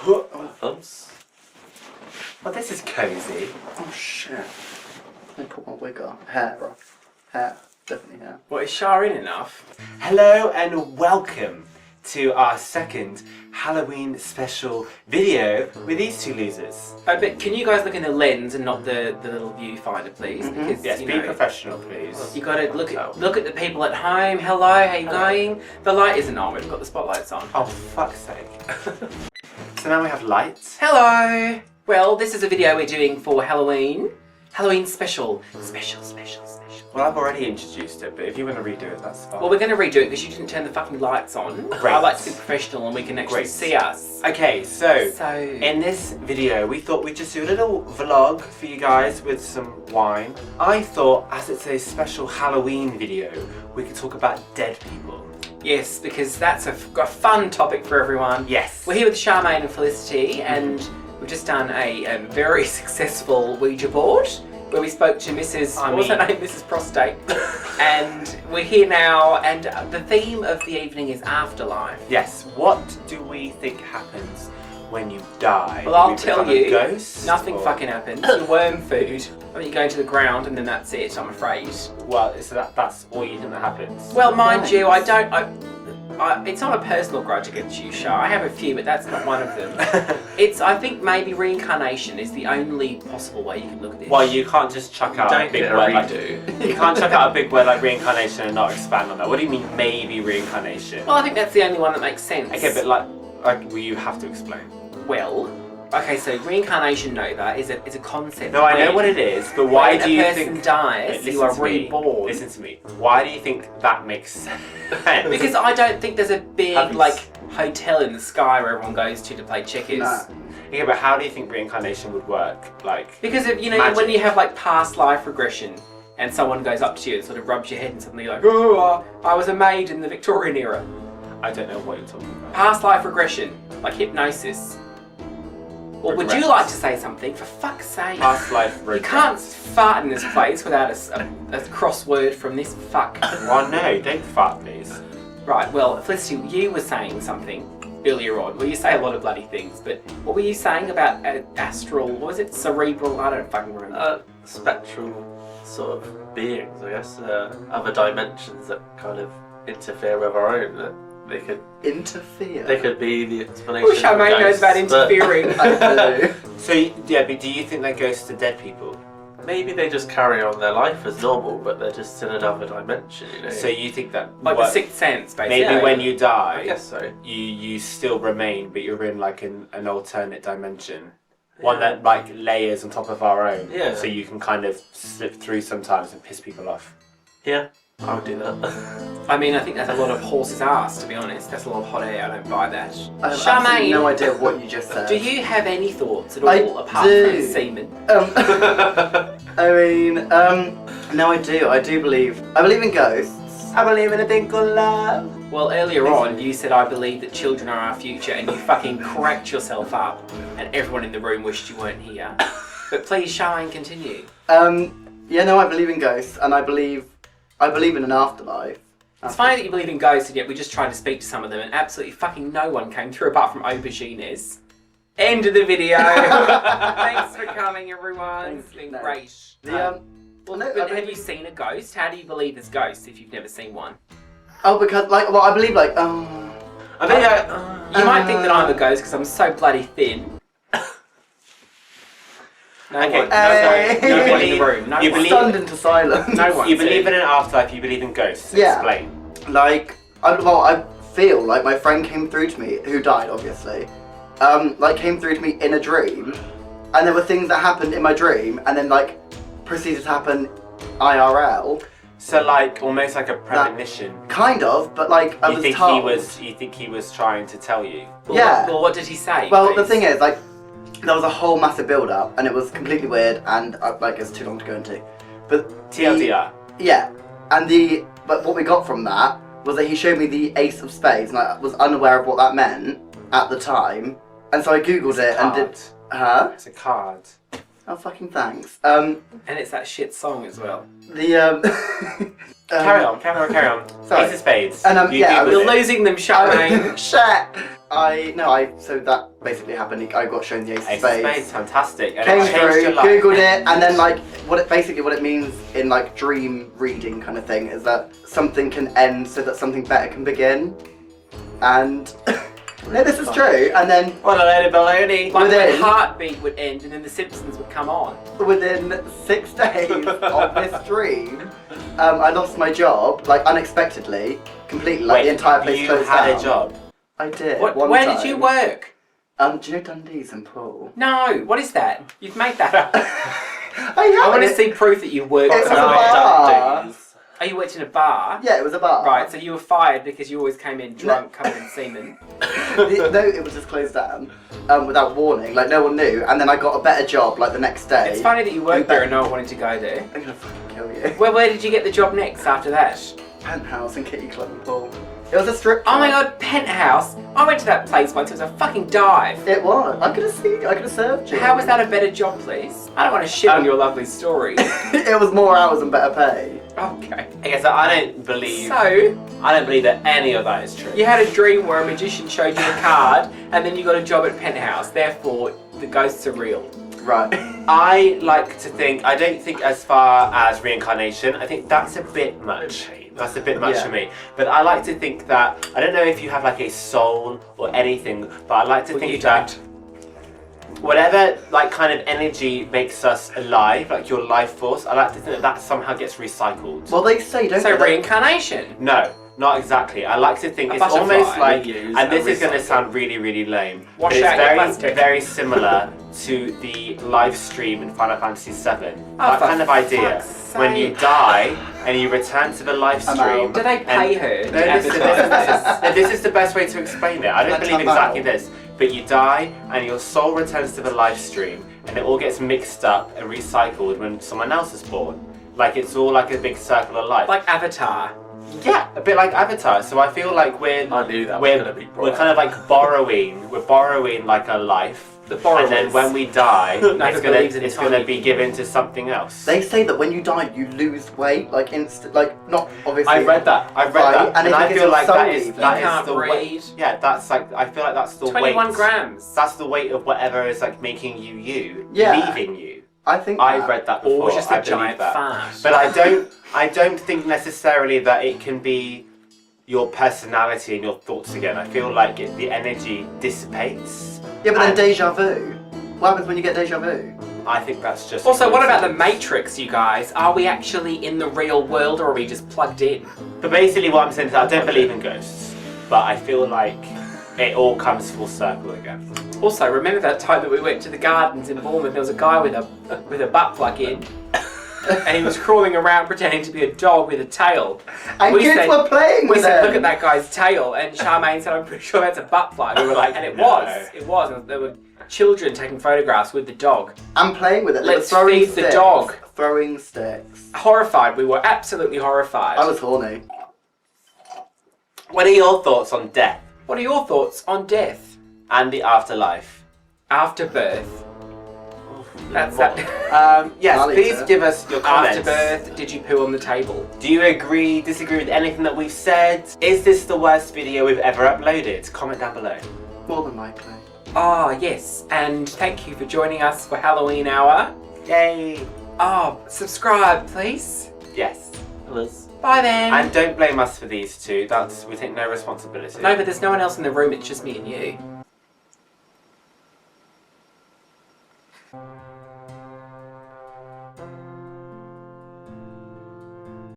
Oops. Well, this is cozy. Oh shit. Let me put my wig on. Hair off. Hair. Definitely hair. Well, is Shah in enough? Hello and welcome to our second Halloween special video with these two losers. But can you guys look in the lens and not the little viewfinder, please? Because Yes, be professional, please. You gotta look at the people at home. Hello, how you going? The light isn't on. We've got the spotlights on. Oh, fuck's sake. So now we have lights. Hello. Well, this is a video we're doing for Halloween. Halloween special. Special. Well, I've already introduced it, but if you want to redo it, that's fine. Well, we're going to redo it because you didn't turn the fucking lights on. Great. I like to be professional and we can actually see us. Okay, so in in this video, we thought we'd just do a little vlog for you guys with some wine. I thought, as it's a special Halloween video, we could talk about dead people. Yes, because that's a fun topic for everyone. Yes. We're here with Charmaine and Felicity, and we've just done a very successful Ouija board where we spoke to Mrs. Mrs. Prostate. And we're here now, and the theme of the evening is afterlife. Yes. What do we think happens when you die? Well, I'll tell you, ghost, nothing fucking happens. You're worm food. I mean, you go into the ground and then that's it, I'm afraid. Well, so that's all you think that happens? Well, mind you, it's not a personal grudge against you, Shah. I have a few, but that's not one of them. I think maybe reincarnation is the only possible way you can look at this. Well, you can't just chuck out a big word like you can't chuck out a big word like reincarnation and not expand on that. What do you mean, maybe reincarnation? Well, I think that's the only one that makes sense. Okay, but well, you have to explain. Well, okay, so reincarnation, Nova, is a concept. No, I know what it is, but why do you think... When a person dies, you are reborn. Listen to me. Why do you think that makes sense? Because I don't think there's a big, hotel in the sky where everyone goes to play checkers. No. Yeah, but how do you think reincarnation would work? Because of, magic. when you have past life regression and someone goes up to you and sort of rubs your head and suddenly you're like, oh, I was a maid in the Victorian era. I don't know what you're talking about. Past life regression, like hypnosis. Or would you like to say something? For fuck's sake. Past life regression. You can't fart in this place without a crossword from this fuck. Well, no, don't fart, please. Right, well, Felicity, you were saying something earlier on. Well, you say a lot of bloody things, but what were you saying about astral, what was it? Cerebral? I don't fucking remember. Spectral sort of beings, I guess. Other dimensions that kind of interfere with our own. They could interfere. They could be the explanation. Well, Charmaine knows about interfering. I do. So, yeah, but do you think that goes to dead people? Maybe they just carry on their life as normal, but they're just in another dimension, you know. So you think that... Like the Sixth Sense, basically. Maybe when you die, I guess so. You still remain, but you're in an alternate dimension. One that layers on top of our own. Yeah. So you can kind of slip through sometimes and piss people off. Yeah, I would do that. I mean, I think that's a lot of horse's ass, to be honest. That's a lot of hot air. I don't buy that. I have absolutely no idea what you just said. Do you have any thoughts at all apart from semen? I mean, no, I do. I believe in ghosts. I believe in a thing called love. Well, earlier on, you said, I believe that children are our future, and you fucking cracked yourself up, and everyone in the room wished you weren't here. But please, Charmaine, continue. Yeah, no, I believe in ghosts, and I believe in an afterlife. It's funny that you believe in ghosts, and yet we just tried to speak to some of them, and absolutely fucking no one came through apart from Aubergines. End of the video. Thanks for coming, everyone. It's been great. Have you seen a ghost? How do you believe there's ghosts if you've never seen one? Oh, because I believe you might think that I'm a ghost because I'm so bloody thin. No one in the room. No one. Stunned into silence. No one. You believe in an afterlife, you believe in ghosts. Yeah. Explain. I feel like my friend came through to me, who died obviously, came through to me in a dream, and there were things that happened in my dream, and then proceeded to happen IRL. So almost like a premonition. Kind of, but I was told. You think he was trying to tell you? Yeah. Well, what did he say? Well, please? the thing is, there was a whole massive build-up, and it was completely weird, and it's too long to go into. But TLDR. Yeah, but what we got from that was that he showed me the Ace of Spades, and I was unaware of what that meant at the time, and so I googled it and did. Huh? It's a card. Oh, fucking thanks. And it's that shit song as well. Carry on. Sorry. Ace of Spades. And you're losing them, Charmaine. Shit. So that basically happened. I got shown the Ace of Ace of Spades. Spades, fantastic. And Came it changed through, your life. googled it, and then like what it means in like dream reading kind of thing is that something can end so that something better can begin. And no, this is true. And then What a load of baloney. Like when Within- Heartbeat would end and then The Simpsons would come on. within 6 days of this dream, I lost my job like unexpectedly, completely. Like the entire place you closed had down. a job? I did. What, one where time. did you work? Do you know Dundee's and Paul? No, what is that? You've made that up. I want to see proof that you worked It was a somewhere. bar. Oh, you worked in a bar? Yeah, it was a bar. Right, so you were fired because you always came in drunk, covered in semen. No, it was just closed down without warning. Like no one knew, and then I got a better job like the next day. It's funny that you worked there and no one wanted to go there. I'm gonna fucking kill you. Where did you get the job next after that? Penthouse and Kitty Club and Paul. It was a strip Oh my club. god, Penthouse! I went to that place once, it was a fucking dive. It was. I could have served you. How was that a better job, please? I don't want to shit on your lovely story. It was more hours and better pay. Okay. Okay, so I don't believe that any of that is true. You had a dream where a magician showed you a card and then you got a job at Penthouse, therefore the ghosts are real. Right. I like to think, I don't think as far as reincarnation, I think that's a bit much. That's a bit much Yeah. for me. But I like to think that, I don't know if you have like a soul or anything, but I like to Well, you think that whatever like kind of energy makes us alive, like your life force, I like to think that that somehow gets recycled. Well, they say, don't So they? reincarnation. No, not exactly. I like to think A it's butterfly. almost like, Reuse and this and is going to recycle. sound really, really lame, Wash but it's out your very, plastic. very similar to the live stream in Final Fantasy VII. That for kind of idea. fuck's When you sake. die and you return to the live I'm stream. out. Do they pay her to No, advertise this is the best way to explain it. I don't Let's believe come exactly out. this, but you die and your soul returns to the live stream, and it all gets mixed up and recycled when someone else is born. Like it's all like a big circle of life. Like Avatar. Yeah, a bit like Avatar. So I feel like I knew that was gonna be brought we're kind of like borrowing. We're borrowing like a life, The borrowers. and then when we die, Never believes in it's time. gonna be given to something else. They say that when you die, you lose weight, like not obviously. I read that. I read Right, that, and and I I think it's feel your like that soul is leaving. that You is can't the read. weight. Yeah, that's like I feel like that's the 21 weight. grams. That's the weight of whatever is like making you, Yeah. leaving you. I think I've that. read that before. Or just I a believe giant that. fart. But I don't think necessarily that it can be your personality and your thoughts again. I feel like the energy dissipates. Yeah, but then and deja vu. What happens when you get deja vu? I think that's just. Also, what about the coincidence. Matrix, you guys? Are we actually in the real world or are we just plugged in? But basically, what I'm saying is I don't believe in ghosts, but I feel like it all comes full circle again. Also, remember that time that we went to the gardens in Bournemouth? There was a guy with a butt plug in, and he was crawling around pretending to be a dog with a tail. And We kids said- were playing We with said, them. "Look at that guy's tail," and Charmaine said, "I'm pretty sure that's a butt plug." We were like, and it "No." was. And there were children taking photographs with the dog. I'm playing with it. They were Let's throwing feed the sticks. dog. Throwing sticks. Horrified. We were absolutely horrified. I was horny. What are your thoughts on death What are your thoughts on death and the afterlife? after birth? That's What- that. Yes, I'll eat please it. give us your comments. After birth, did you poo on the table? Do you agree, disagree with anything that we've said? Is this the worst video we've ever uploaded? Comment down below. More than likely. Ah, yes. And thank you for joining us for Halloween Hour. Yay! Oh, subscribe, please. Yes. Bye then. And don't blame us for these two. We take no responsibility. No, but there's no one else in the room. It's just me and you.